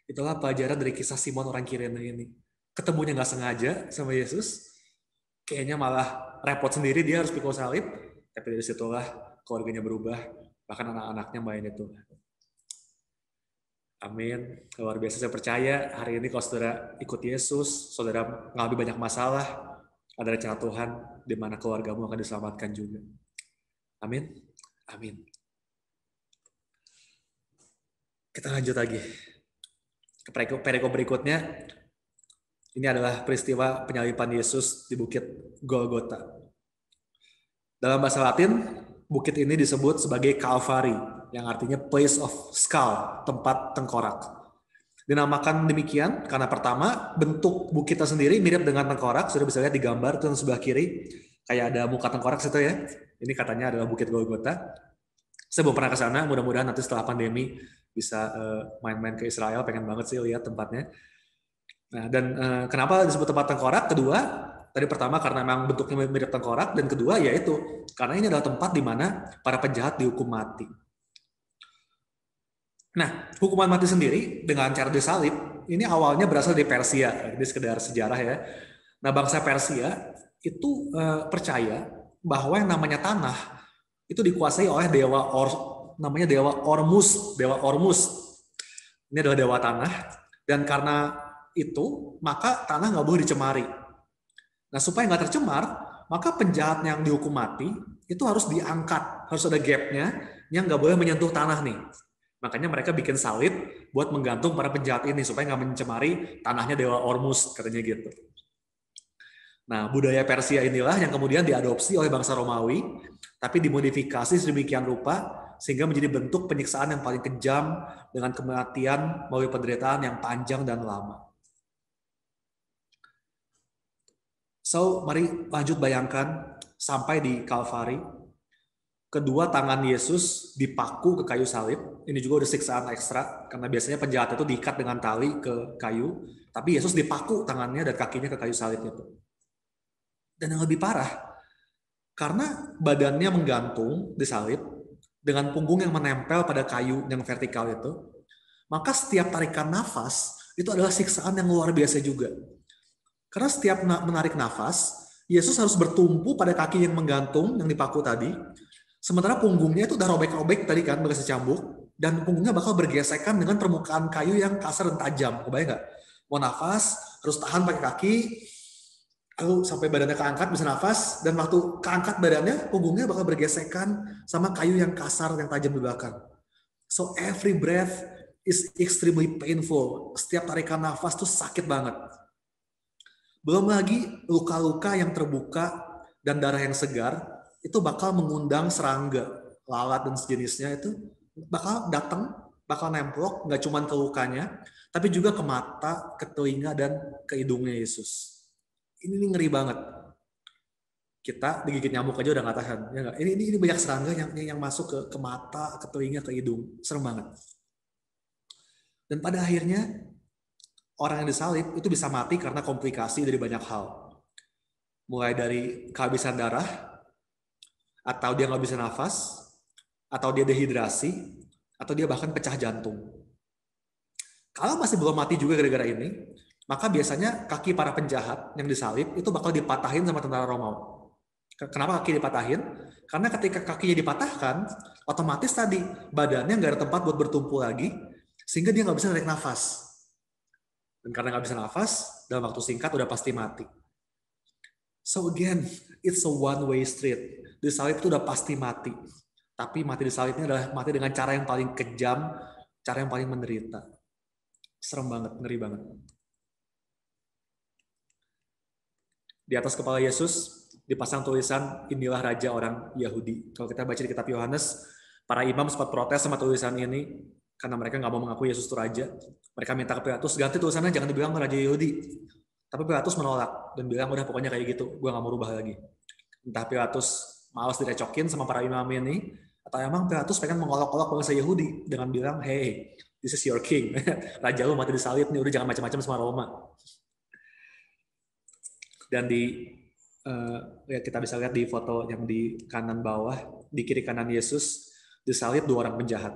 Itulah pelajaran dari kisah Simon orang Kirene ini. Ketemunya nggak sengaja sama Yesus, kayaknya malah repot sendiri, dia harus pikul salib, tapi dari situlah keluarganya berubah, bahkan anak-anaknya main itu. Amin. Luar biasa, saya percaya hari ini kalau saudara ikut Yesus, saudara mengalami banyak masalah, ada rencana Tuhan di mana keluargamu akan diselamatkan juga. Amin. Amin. Kita lanjut lagi. Ke perikop berikutnya. Ini adalah peristiwa penyaliban Yesus di Bukit Golgota. Dalam bahasa Latin, bukit ini disebut sebagai Calvary, yang artinya place of skull, tempat tengkorak. Dinamakan demikian karena pertama, bentuk bukitnya sendiri mirip dengan tengkorak. Sudah bisa lihat di gambar itu yang sebelah kiri, kayak ada muka tengkorak situ ya. Ini katanya adalah Bukit Golgota. Saya belum pernah ke sana, mudah-mudahan nanti setelah pandemi bisa main-main ke Israel, pengen banget sih lihat tempatnya. Nah, dan kenapa disebut tempat tengkorak? Kedua, tadi pertama karena memang bentuknya mirip tengkorak, dan kedua yaitu karena ini adalah tempat di mana para penjahat dihukum mati. Nah, hukuman mati sendiri dengan cara disalib ini awalnya berasal dari Persia. Ini sekedar sejarah ya. Nah, bangsa Persia itu percaya bahwa yang namanya tanah itu dikuasai oleh namanya dewa Ormus, dewa Ormus. Ini adalah dewa tanah, dan karena itu maka tanah nggak boleh dicemari. Nah, supaya nggak tercemar, maka penjahat yang dihukum mati itu harus diangkat, harus ada gapnya yang nggak boleh menyentuh tanah nih. Makanya mereka bikin salib buat menggantung para penjahat ini supaya nggak mencemari tanahnya dewa Ormus, katanya gitu. Nah, budaya Persia inilah yang kemudian diadopsi oleh bangsa Romawi, tapi dimodifikasi sedemikian rupa sehingga menjadi bentuk penyiksaan yang paling kejam dengan kematian melalui penderitaan yang panjang dan lama. So, mari lanjut bayangkan sampai di Calvary. Kedua tangan Yesus dipaku ke kayu salib. Ini juga udah siksaan ekstra, karena biasanya penjahat itu diikat dengan tali ke kayu, tapi Yesus dipaku tangannya dan kakinya ke kayu salib itu. Dan yang lebih parah, karena badannya menggantung di salib, dengan punggung yang menempel pada kayu yang vertikal itu, maka setiap tarikan nafas itu adalah siksaan yang luar biasa juga. Karena setiap menarik nafas, Yesus harus bertumpu pada kaki yang menggantung, yang dipaku tadi, sementara punggungnya itu udah robek-robek tadi kan, bekas cambuk, dan punggungnya bakal bergesekan dengan permukaan kayu yang kasar dan tajam. Kebayang nggak? Mau nafas, harus tahan pakai kaki, lalu sampai badannya keangkat bisa nafas, dan waktu keangkat badannya, punggungnya bakal bergesekan sama kayu yang kasar, yang tajam di belakang. So every breath is extremely painful. Setiap tarikan nafas tuh sakit banget. Belum lagi luka-luka yang terbuka dan darah yang segar, itu bakal mengundang serangga, lalat dan sejenisnya itu bakal datang, bakal nemplok, nggak cuma ke lukanya, tapi juga ke mata, ke telinga, dan ke hidungnya Yesus. Ini ngeri banget. Kita digigit nyamuk aja udah nggak tahan. Ya nggak? Ini banyak serangga yang masuk ke mata, ke telinga, ke hidung. Serem banget. Dan pada akhirnya, orang yang disalib itu bisa mati karena komplikasi dari banyak hal. Mulai dari kehabisan darah, atau dia nggak bisa nafas, atau dia dehidrasi, atau dia bahkan pecah jantung. Kalau masih belum mati juga gara-gara ini, maka biasanya kaki para penjahat yang disalib itu bakal dipatahin sama tentara Romawi. Kenapa kaki dipatahin? Karena ketika kakinya dipatahkan, otomatis tadi badannya nggak ada tempat buat bertumpu lagi, sehingga dia nggak bisa narik nafas. Dan karena nggak bisa nafas, dalam waktu singkat udah pasti mati. So again, it's a one-way street. Disalib itu udah pasti mati. Tapi mati disalibnya adalah mati dengan cara yang paling kejam, cara yang paling menderita. Serem banget, ngeri banget. Di atas kepala Yesus dipasang tulisan, inilah Raja orang Yahudi. Kalau kita baca di kitab Yohanes, para imam sempat protes sama tulisan ini, karena mereka nggak mau mengaku Yesus itu Raja. Mereka minta ke Pilatus, ganti tulisannya, jangan dibilang Raja Yahudi. Tapi Pilatus menolak, dan bilang, udah pokoknya kayak gitu, gue nggak mau rubah lagi. Entah Pilatus malas direcokin sama para imam ini, atau emang Pilatus pengen mengolok-olok bangsa Yahudi, dengan bilang, hey, this is your king. Raja lu mati disalib nih, udah jangan macam-macam sama Roma. Dan kita bisa lihat di foto yang di kanan bawah, di kiri kanan Yesus, disalib dua orang penjahat.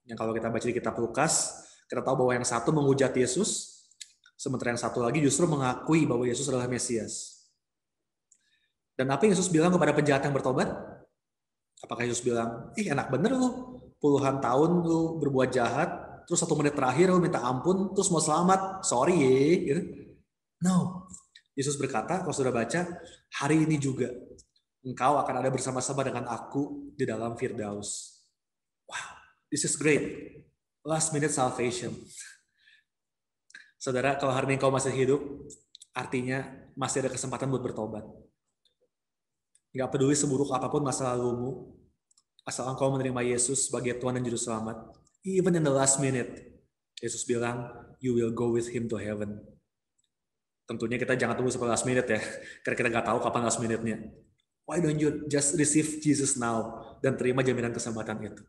Yang kalau kita baca di kitab Lukas, kita tahu bahwa yang satu menghujat Yesus, sementara yang satu lagi justru mengakui bahwa Yesus adalah Mesias. Dan apa yang Yesus bilang kepada penjahat yang bertobat? Apakah Yesus bilang, enak bener lu, puluhan tahun lu berbuat jahat, terus 1 menit terakhir lu minta ampun, terus mau selamat, sorry ya, gitu. No. Yesus berkata, kalau sudah baca, hari ini juga engkau akan ada bersama-sama dengan aku di dalam Firdaus. Wow, this is great. Last minute salvation. Saudara, kalau hari ini engkau masih hidup, artinya masih ada kesempatan buat bertobat. Gak peduli seburuk apapun masa lalumu, asal engkau menerima Yesus sebagai Tuhan dan Juru Selamat. Even in the last minute, Yesus bilang, you will go with him to heaven. Tentunya kita jangan tunggu sampai last minute ya, karena kita nggak tahu kapan last minute-nya. Why don't you just receive Jesus now dan terima jaminan keselamatan itu?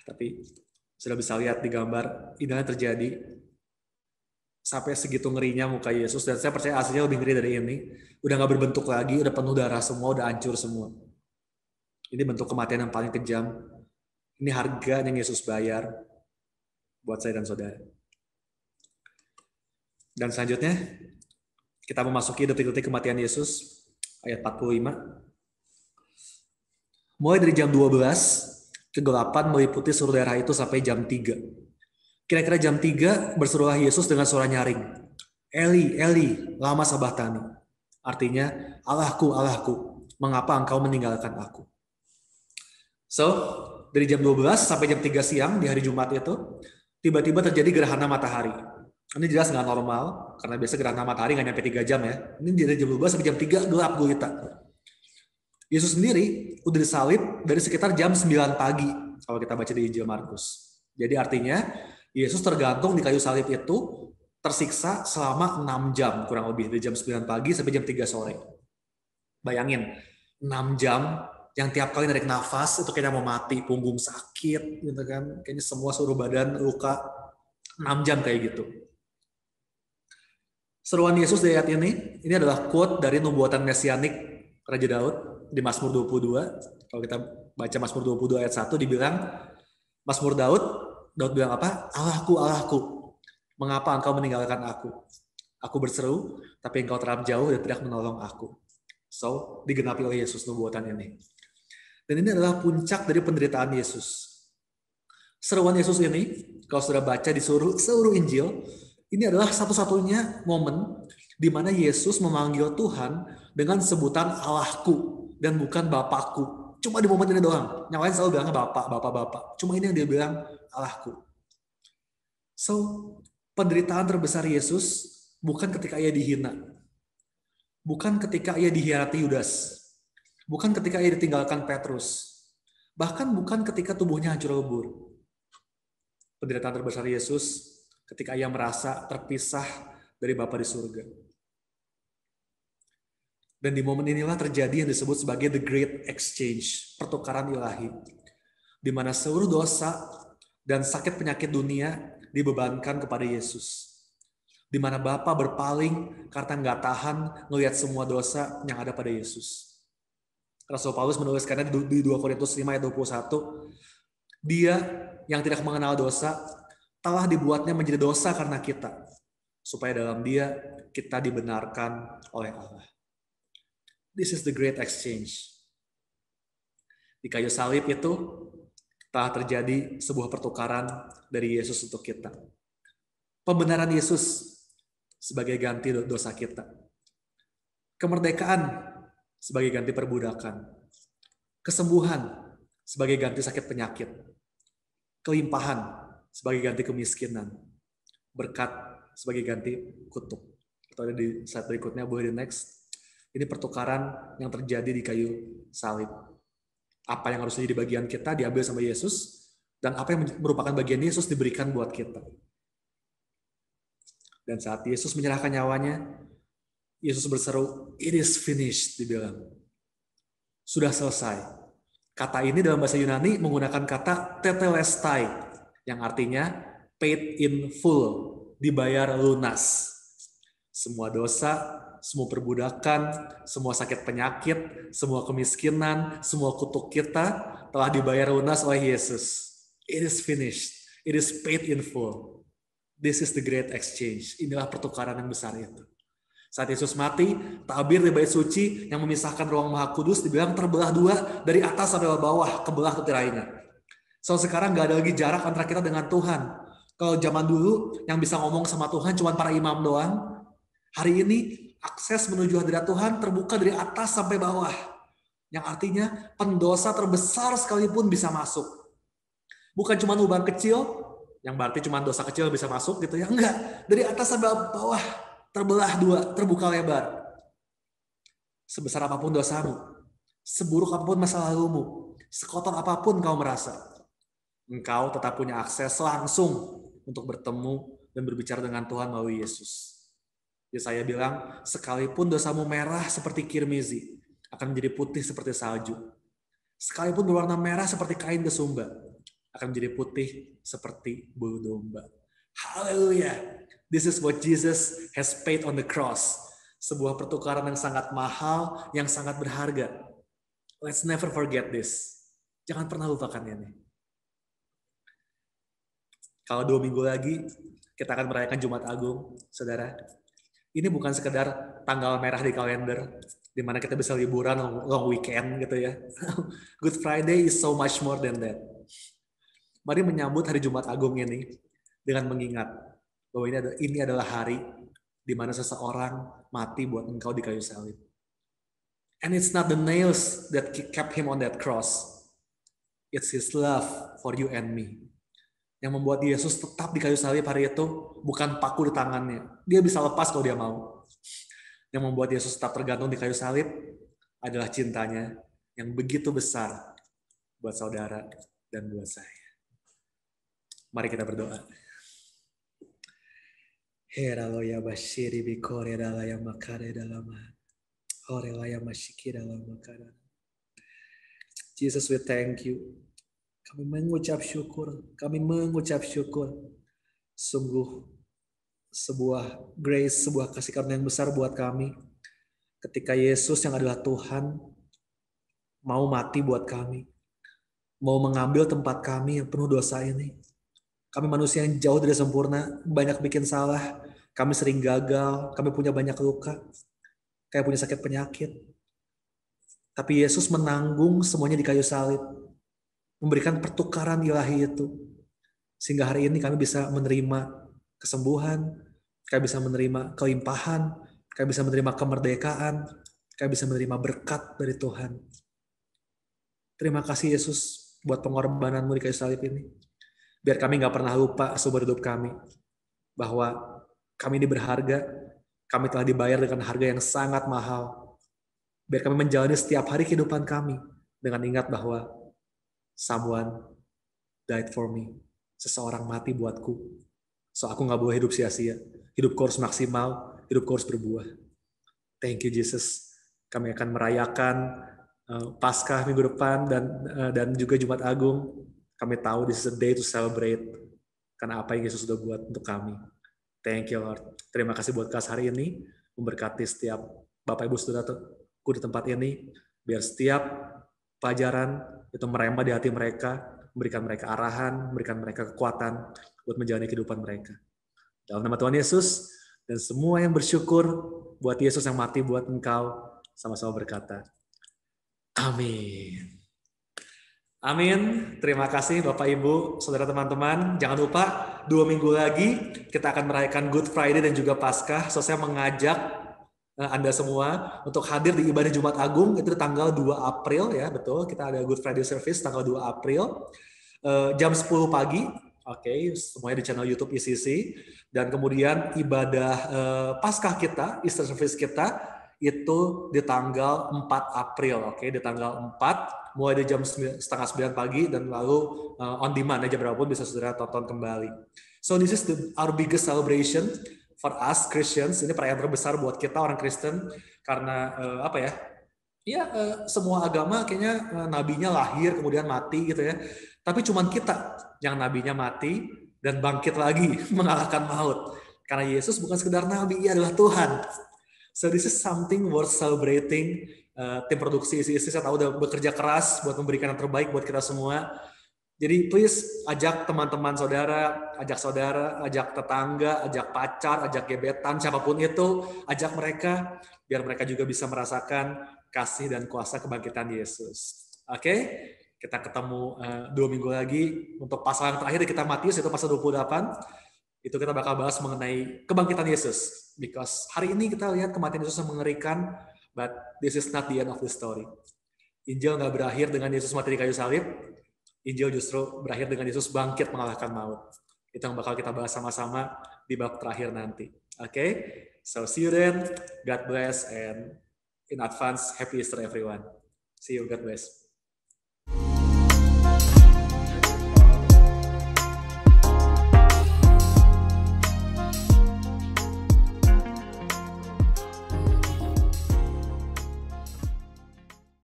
Tapi sudah bisa lihat di gambar, inilah terjadi sampai segitu ngerinya muka Yesus, dan saya percaya aslinya lebih ngeri dari ini. Udah nggak berbentuk lagi, udah penuh darah semua, udah hancur semua. Ini bentuk kematian yang paling kejam. Ini harga yang Yesus bayar buat saya dan saudara. Dan selanjutnya, kita memasuki detik-detik kematian Yesus, ayat 45. Mulai dari jam 12, kegelapan meliputi seluruh daerah itu sampai jam 3. Kira-kira jam 3, berserulah Yesus dengan suara nyaring. Eli, Eli, lama sabachthani. Artinya, Allahku, Allahku, mengapa engkau meninggalkan aku? So, dari jam 12 sampai jam 3 siang di hari Jumat itu, tiba-tiba terjadi gerhana matahari. Ini jelas nggak normal, karena biasa gerhana matahari nggak nyampe 3 jam ya. Ini dari jam 12 sampai jam 3 gelap gulita. Yesus sendiri udah disalib dari sekitar jam 9 pagi, kalau kita baca di Injil Markus. Jadi artinya, Yesus tergantung di kayu salib itu, tersiksa selama 6 jam, kurang lebih, dari jam 9 pagi sampai jam 3 sore. Bayangin, 6 jam, yang tiap kali narik nafas, itu kayaknya mau mati, punggung sakit, gitu kan. Kayaknya semua seluruh badan luka, 6 jam kayak gitu. Seruan Yesus di ayat ini adalah quote dari nubuatan mesianik Raja Daud di Mazmur 22. Kalau kita baca Mazmur 22 ayat 1 dibilang, Mazmur Daud bilang apa? Allahku, Allahku, mengapa engkau meninggalkan aku? Aku berseru, tapi engkau terap jauh dan tidak menolong aku. So, digenapi oleh Yesus nubuatan ini. Dan ini adalah puncak dari penderitaan Yesus. Seruan Yesus ini, kalau sudah baca di seluruh Injil, ini adalah satu-satunya momen di mana Yesus memanggil Tuhan dengan sebutan Allahku dan bukan Bapakku. Cuma di momen ini doang. Yang lain selalu bilangnya Bapak, Bapak, Bapak. Cuma ini yang dia bilang Allahku. So, penderitaan terbesar Yesus bukan ketika ia dihina. Bukan ketika ia dikhianati Yudas. Bukan ketika ia ditinggalkan Petrus. Bahkan bukan ketika tubuhnya hancur lebur. Penderitaan terbesar Yesus ketika ia merasa terpisah dari Bapa di surga. Dan di momen inilah terjadi yang disebut sebagai the great exchange, pertukaran ilahi, di mana seluruh dosa dan sakit penyakit dunia dibebankan kepada Yesus. Di mana Bapa berpaling karena nggak tahan ngelihat semua dosa yang ada pada Yesus. Rasul Paulus menuliskannya di 2 Korintus 5 ayat 21, dia yang tidak mengenal dosa telah dibuatnya menjadi dosa karena kita, supaya dalam dia kita dibenarkan oleh Allah. This is the great exchange. Di kayu salib itu telah terjadi sebuah pertukaran dari Yesus untuk kita. Pembenaran Yesus sebagai ganti dosa kita. Kemerdekaan sebagai ganti perbudakan. Kesembuhan sebagai ganti sakit penyakit. Kelimpahan sebagai ganti kemiskinan. Berkat sebagai ganti kutuk. Atau ada di slide berikutnya, boleh di next. Ini pertukaran yang terjadi di kayu salib. Apa yang harus jadi bagian kita diambil sama Yesus, dan apa yang merupakan bagian Yesus diberikan buat kita. Dan saat Yesus menyerahkan nyawanya, Yesus berseru, "It is finished," dibilang. Sudah selesai. Kata ini dalam bahasa Yunani menggunakan kata tetelestai, yang artinya paid in full, dibayar lunas. Semua dosa, semua perbudakan, semua sakit penyakit, semua kemiskinan, semua kutuk kita telah dibayar lunas oleh Yesus. It is finished. It is paid in full. This is the great exchange. Inilah pertukaran yang besar itu. Saat Yesus mati, tabir di bait suci yang memisahkan ruang Maha Kudus dibilang terbelah dua dari atas sampai bawah, kebelah ke tirainya. So sekarang nggak ada lagi jarak antara kita dengan Tuhan. Kalau zaman dulu yang bisa ngomong sama Tuhan cuma para imam doang, Hari ini akses menuju hadirat Tuhan terbuka dari atas sampai bawah. Yang artinya pendosa terbesar sekalipun bisa masuk. Bukan cuma lubang kecil, yang berarti cuma dosa kecil bisa masuk gitu ya. Enggak, dari atas sampai bawah terbelah dua, terbuka lebar. Sebesar apapun dosamu, seburuk apapun masa lalumu, sekotor apapun kau merasa, engkau tetap punya akses langsung untuk bertemu dan berbicara dengan Tuhan melalui Yesus. Yesaya bilang, sekalipun dosamu merah seperti kirmizi, akan menjadi putih seperti salju. Sekalipun berwarna merah seperti kain kesumba, akan menjadi putih seperti bulu domba. Haleluya. This is what Jesus has paid on the cross. Sebuah pertukaran yang sangat mahal, yang sangat berharga. Let's never forget this. Jangan pernah lupakan ini. Kalau 2 minggu lagi, kita akan merayakan Jumat Agung, saudara. Ini bukan sekedar tanggal merah di kalender, di mana kita bisa liburan long weekend gitu ya. Good Friday is so much more than that. Mari menyambut hari Jumat Agung ini dengan mengingat bahwa ini adalah hari di mana seseorang mati buat engkau di kayu salib. And it's not the nails that kept him on that cross. It's his love for you and me. Yang membuat Yesus tetap di kayu salib hari itu bukan paku di tangannya. Dia bisa lepas kalau dia mau. Yang membuat Yesus tetap tergantung di kayu salib adalah cintanya yang begitu besar buat saudara dan buat saya. Mari kita berdoa. Heraloya bashiri bikore dalaya makare dalama. Horelaya mashiki dalama makara. Jesus, we thank you. Kami mengucap syukur. Sungguh sebuah grace, sebuah kasih karunia yang besar buat kami. Ketika Yesus yang adalah Tuhan mau mati buat kami. Mau mengambil tempat kami yang penuh dosa ini. Kami manusia yang jauh dari sempurna, banyak bikin salah. Kami sering gagal, kami punya banyak luka. Kami punya sakit penyakit. Tapi Yesus menanggung semuanya di kayu salib. Memberikan pertukaran ilahi itu. Sehingga hari ini kami bisa menerima kesembuhan, kami bisa menerima kelimpahan, kami bisa menerima kemerdekaan, kami bisa menerima berkat dari Tuhan. Terima kasih Yesus buat pengorbananmu di kayu salib ini. Biar kami gak pernah lupa seumur hidup kami. Bahwa kami ini berharga, kami telah dibayar dengan harga yang sangat mahal. Biar kami menjalani setiap hari kehidupan kami dengan ingat bahwa someone died for me. Seseorang mati buatku. So aku gak boleh hidup sia-sia. Hidupku harus maksimal, hidupku harus berbuah. Thank you Jesus. Kami akan merayakan Paskah minggu depan dan juga Jumat Agung. Kami tahu this is a day to celebrate karena apa yang Yesus sudah buat untuk kami. Thank you Lord. Terima kasih buat kelas hari ini. Memberkati setiap Bapak Ibu Saudaraku di tempat ini. Biar setiap pelajaran itu merembah di hati mereka, memberikan mereka arahan, memberikan mereka kekuatan buat menjalani kehidupan mereka. Dalam nama Tuhan Yesus, dan semua yang bersyukur buat Yesus yang mati buat engkau, sama-sama berkata, amin. Amin. Terima kasih Bapak Ibu, saudara teman-teman. Jangan lupa 2 minggu lagi kita akan merayakan Good Friday dan juga Paskah. So saya mengajak Anda semua untuk hadir di ibadah Jumat Agung itu tanggal 2 April ya, betul. Kita ada Good Friday service tanggal 2 April jam 10 pagi. Oke, semuanya di channel YouTube ICC. Dan kemudian ibadah Paskah kita, Easter service kita itu di tanggal 4 April. Oke, di tanggal 4 mulai dari jam 8:30 pagi dan lalu on demand aja berapapun bisa saudara tonton kembali. So this is our biggest celebration for us Christians. Ini perayaan terbesar buat kita orang Kristen karena apa ya? Ya semua agama kayaknya nabinya lahir kemudian mati gitu ya. Tapi cuman kita yang nabinya mati dan bangkit lagi mengalahkan maut. Karena Yesus bukan sekedar nabi, ia adalah Tuhan. So this is something worth celebrating. Tim produksi ICC saya tahu udah bekerja keras buat memberikan yang terbaik buat kita semua. Jadi please ajak teman-teman saudara, ajak tetangga, ajak pacar, ajak gebetan, siapapun itu, ajak mereka biar mereka juga bisa merasakan kasih dan kuasa kebangkitan Yesus. Oke? Kita ketemu 2 minggu lagi untuk pasal yang terakhir di kitab Matius, itu pasal 28. Itu kita bakal bahas mengenai kebangkitan Yesus. Because hari ini kita lihat kematian Yesus yang mengerikan, but this is not the end of the story. Injil nggak berakhir dengan Yesus mati di kayu salib. Injil justru berakhir dengan Yesus bangkit mengalahkan maut. Itu yang bakal kita bahas sama-sama di bab terakhir nanti. Okay? So see you then. God bless and in advance, happy Easter everyone. See you. God bless.